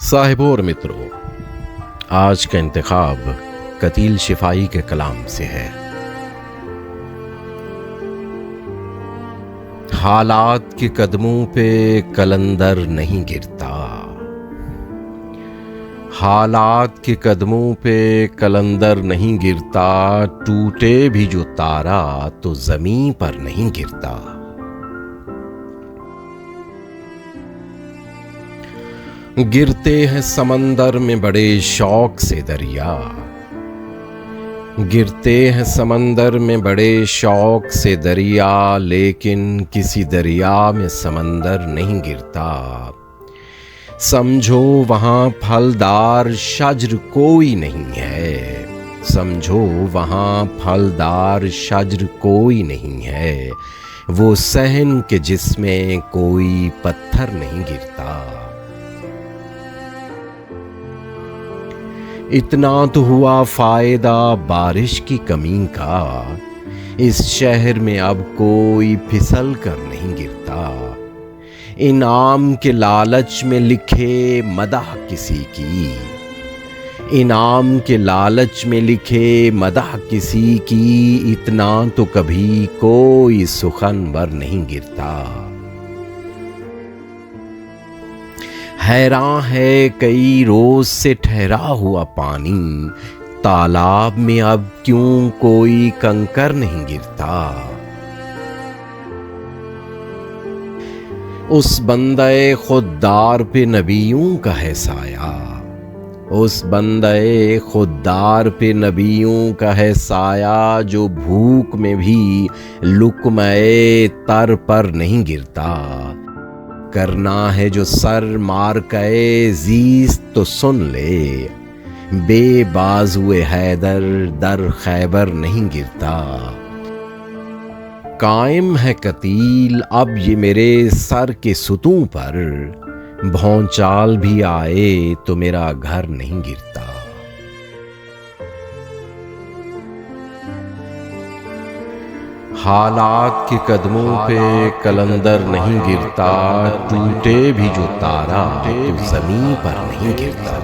साहिबों और मित्रों, आज का इंतखाब कतील शिफाई के कलाम से है। हालात के कदमों पे कलंदर नहीं गिरता, हालात के कदमों पे कलंदर नहीं गिरता, टूटे भी जो तारा तो जमीन पर नहीं गिरता। गिरते हैं समंदर में बड़े शौक से दरिया, गिरते हैं समंदर में बड़े शौक से दरिया, लेकिन किसी दरिया में समंदर नहीं गिरता। समझो वहां फलदार शज्र कोई नहीं है, समझो वहां फलदार शज्र कोई नहीं है, वो सहन के जिसमें कोई पत्थर नहीं गिरता। इतना तो हुआ फायदा बारिश की कमी का, इस शहर में अब कोई फिसल कर नहीं गिरता। इनाम के लालच में लिखे मदह किसी की, इनाम के लालच में लिखे मदह किसी की, इतना तो कभी कोई सुखनवर नहीं गिरता। हैरान है कई रोज से ठहरा हुआ पानी, तालाब में अब क्यों कोई कंकर नहीं गिरता। उस बंदे खुद्दार पे नबियों का है साया, उस बंदे खुद्दार पे नबियों का है साया, जो भूख में भी लुक़्मे तर पर नहीं गिरता। करना है जो सर मार के जीस तो सुन ले, बेबाजुए हैदर दर खैबर नहीं गिरता। कायम है कतील अब ये मेरे सर के सुतूं पर, भौचाल भी आए तो मेरा घर नहीं गिरता। हालात के कदमों पे कलंदर नहीं गिरता, टूटे भी जो तारा तो जमीन पर नहीं गिरता।